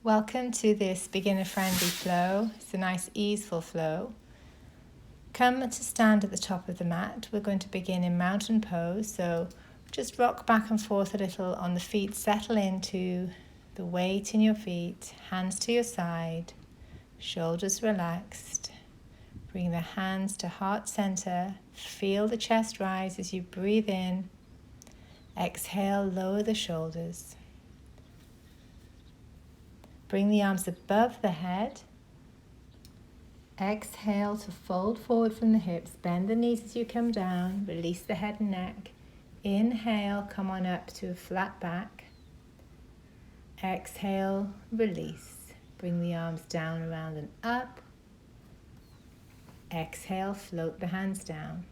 Welcome to this beginner-friendly flow. It's a nice, easeful flow. Come to stand at the top of the mat. We're going to begin in mountain pose. So just rock back and forth a little on the feet. Settle into the weight in your feet. Hands to your side. Shoulders relaxed. Bring the hands to heart center. Feel the chest rise as you breathe in. Exhale, lower the shoulders. Bring the arms above the head. Exhale to fold forward from the hips. Bend the knees as you come down. Release the head and neck. Inhale, come on up to a flat back. Exhale, release. Bring the arms down, around and up. Exhale, float the hands down.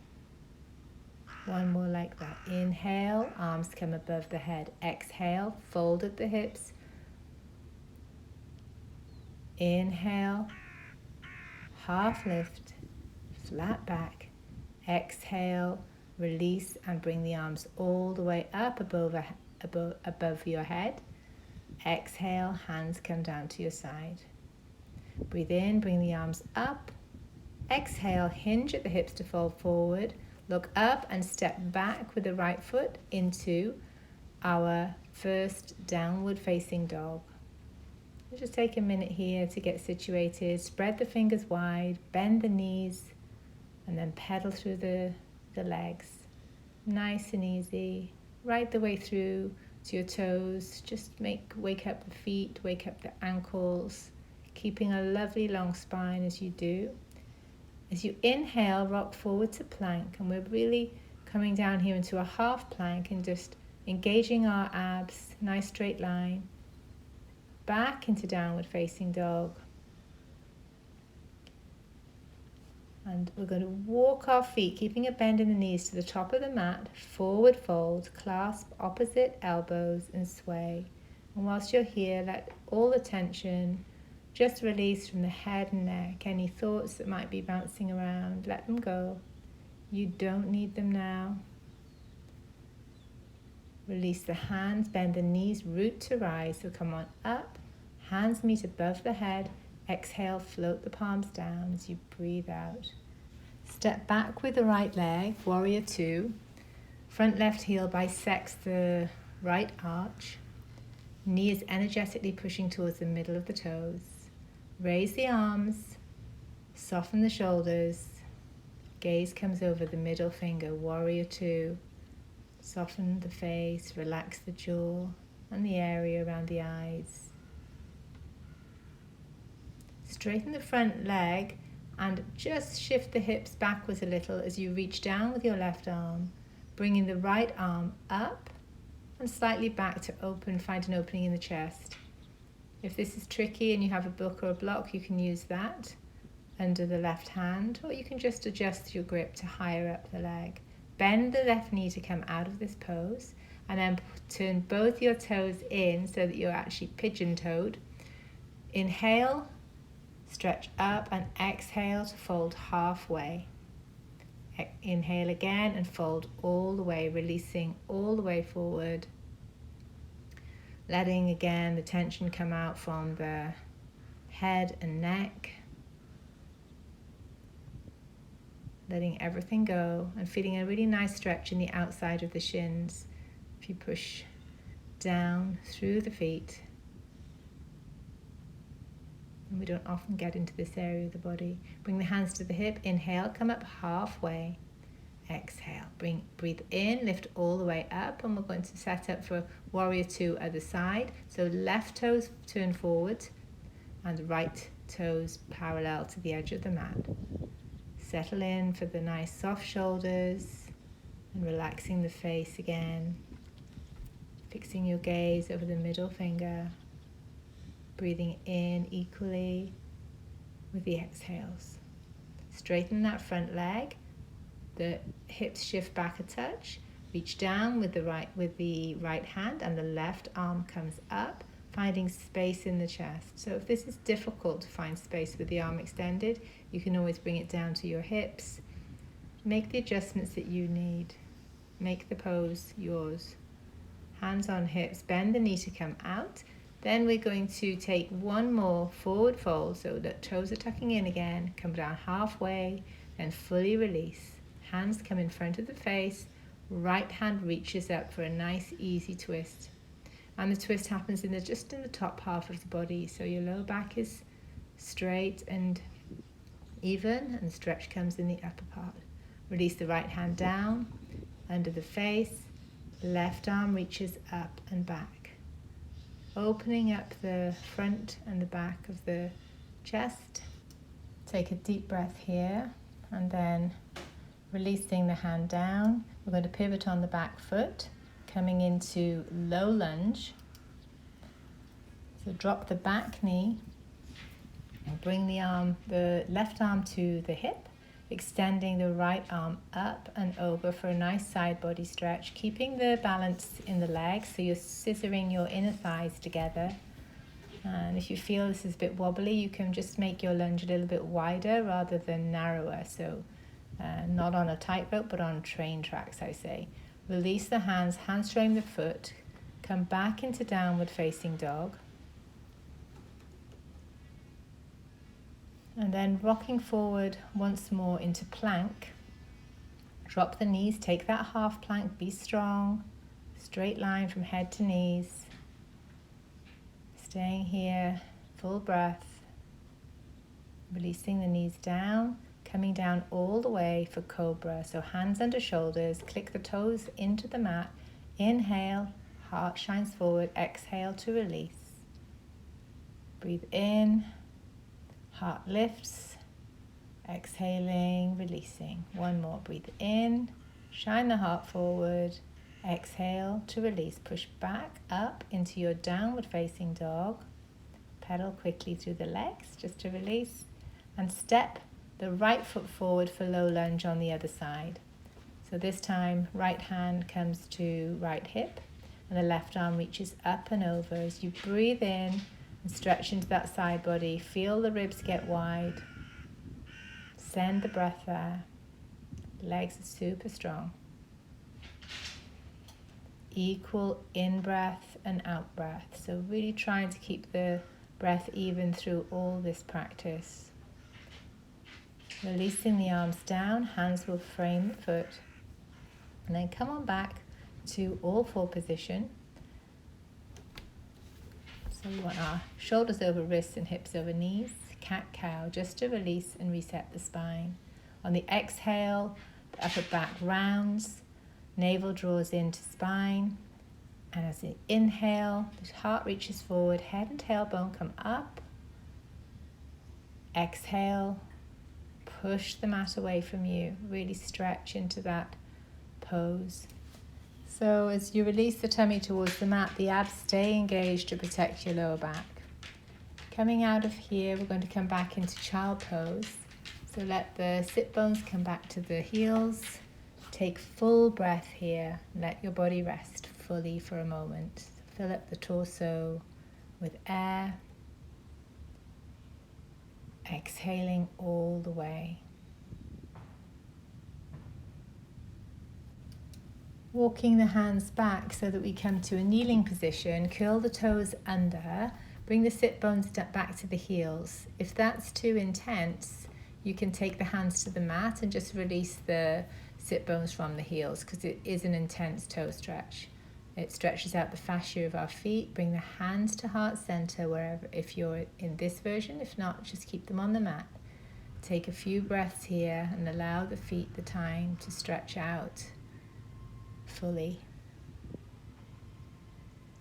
One more like that. Inhale, arms come above the head. Exhale, fold at the hips. Inhale, half lift, flat back. Exhale, release and bring the arms all the way up above your head. Exhale, hands come down to your side. Breathe in, bring the arms up. Exhale, hinge at the hips to fold forward. Look up and step back with the right foot into our first downward facing dog. Just take a minute here to get situated. Spread the fingers wide, bend the knees, and then pedal through the legs. Nice and easy. Right the way through to your toes. Just wake up the feet, wake up the ankles, keeping a lovely long spine as you do. As you inhale, rock forward to plank, and we're really coming down here into a half plank and just engaging our abs, nice straight line. Back into downward facing dog. And we're going to walk our feet, keeping a bend in the knees to the top of the mat, forward fold, clasp opposite elbows and sway. And whilst you're here, let all the tension just release from the head and neck. Any thoughts that might be bouncing around, let them go. You don't need them now. Release the hands, bend the knees, root to rise. So come on up, hands meet above the head. Exhale, float the palms down as you breathe out. Step back with the right leg, warrior two. Front left heel bisects the right arch. Knee is energetically pushing towards the middle of the toes. Raise the arms, soften the shoulders. Gaze comes over the middle finger, warrior two. Soften the face, relax the jaw and the area around the eyes. Straighten the front leg and just shift the hips backwards a little as you reach down with your left arm, bringing the right arm up and slightly back to find an opening in the chest. If this is tricky and you have a book or a block, you can use that under the left hand, or you can just adjust your grip to higher up the leg. Bend the left knee to come out of this pose and then turn both your toes in so that you're actually pigeon-toed. Inhale, stretch up and exhale to fold halfway. Inhale again and fold all the way, releasing all the way forward. Letting again the tension come out from the head and neck. Letting everything go and feeling a really nice stretch in the outside of the shins. If you push down through the feet. And we don't often get into this area of the body. Bring the hands to the hip. Inhale, come up halfway. Exhale. Breathe in, lift all the way up, and we're going to set up for warrior two other side. So left toes turn forward and right toes parallel to the edge of the mat. Settle in for the nice soft shoulders and relaxing the face again. Fixing your gaze over the middle finger. Breathing in equally with the exhales. Straighten that front leg. The hips shift back a touch. Reach down with the right hand and the left arm comes up, finding space in the chest. So if this is difficult to find space with the arm extended, you can always bring it down to your hips. Make the adjustments that you need. Make the pose yours. Hands on hips, bend the knee to come out. Then we're going to take one more forward fold so that toes are tucking in again, come down halfway, then fully release. Hands come in front of the face, right hand reaches up for a nice easy twist. And the twist happens just in the top half of the body, so your lower back is straight and even, and stretch comes in the upper part. Release the right hand down, under the face, left arm reaches up and back. Opening up the front and the back of the chest. Take a deep breath here, and then releasing the hand down. We're going to pivot on the back foot, coming into low lunge. So drop the back knee and bring the left arm to the hip, extending the right arm up and over for a nice side body stretch, keeping the balance in the legs, so you're scissoring your inner thighs together. And if you feel this is a bit wobbly, you can just make your lunge a little bit wider rather than narrower, so not on a tightrope but on train tracks, I say. Release the hands, hamstring the foot, come back into downward facing dog. And then rocking forward once more into plank. Drop the knees, take that half plank, be strong. Straight line from head to knees. Staying here, full breath. Releasing the knees down, coming down all the way for cobra. So hands under shoulders, click the toes into the mat. Inhale, heart shines forward. Exhale to release. Breathe in. Heart lifts, exhaling, releasing. One more, breathe in, shine the heart forward, exhale to release. Push back up into your downward facing dog. Pedal quickly through the legs just to release. And step the right foot forward for low lunge on the other side. So this time, right hand comes to right hip and the left arm reaches up and over. As you breathe in, and stretch into that side body. Feel the ribs get wide. Send the breath there. Legs are super strong. Equal in-breath and out-breath. So really trying to keep the breath even through all this practice. Releasing the arms down, hands will frame the foot. And then come on back to all four position. So we want our shoulders over wrists and hips over knees. Cat-cow, just to release and reset the spine. On the exhale, the upper back rounds, navel draws into spine. And as you inhale, the heart reaches forward, head and tailbone come up. Exhale, push the mat away from you. Really stretch into that pose. So as you release the tummy towards the mat, the abs stay engaged to protect your lower back. Coming out of here, we're going to come back into child pose. So let the sit bones come back to the heels. Take full breath here. Let your body rest fully for a moment. Fill up the torso with air. Exhaling all the way. Walking the hands back so that we come to a kneeling position, curl the toes under, bring the sit bones back to the heels. If that's too intense, you can take the hands to the mat and just release the sit bones from the heels because it is an intense toe stretch. It stretches out the fascia of our feet. Bring the hands to heart center wherever, if you're in this version. If not, just keep them on the mat. Take a few breaths here and allow the feet the time to stretch out fully.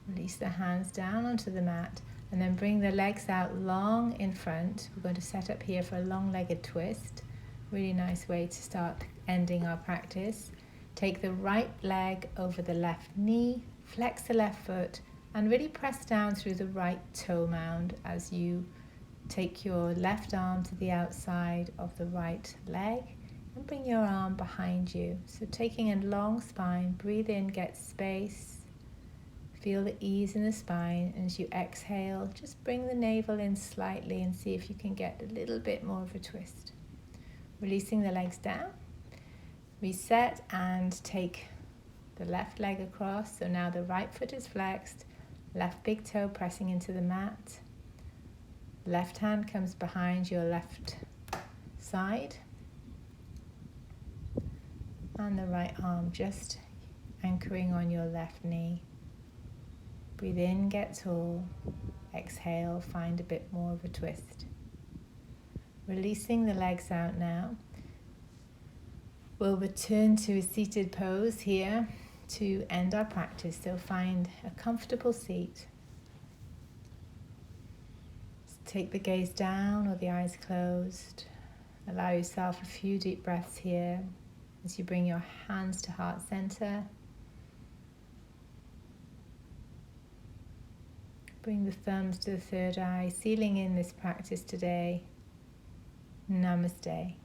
Release the hands down onto the mat and then bring the legs out long in front. We're going to set up here for a long-legged twist. Really nice way to start ending our practice. Take the right leg over the left knee, flex the left foot and really press down through the right toe mound as you take your left arm to the outside of the right leg. And bring your arm behind you. So taking a long spine, breathe in, get space. Feel the ease in the spine. And as you exhale, just bring the navel in slightly and see if you can get a little bit more of a twist. Releasing the legs down. Reset and take the left leg across. So now the right foot is flexed. Left big toe pressing into the mat. Left hand comes behind your left side. And the right arm just anchoring on your left knee. Breathe in, get tall. Exhale, find a bit more of a twist. Releasing the legs out now. We'll return to a seated pose here to end our practice. So find a comfortable seat. Take the gaze down or the eyes closed. Allow yourself a few deep breaths here as you bring your hands to heart center. Bring the thumbs to the third eye, sealing in this practice today. Namaste.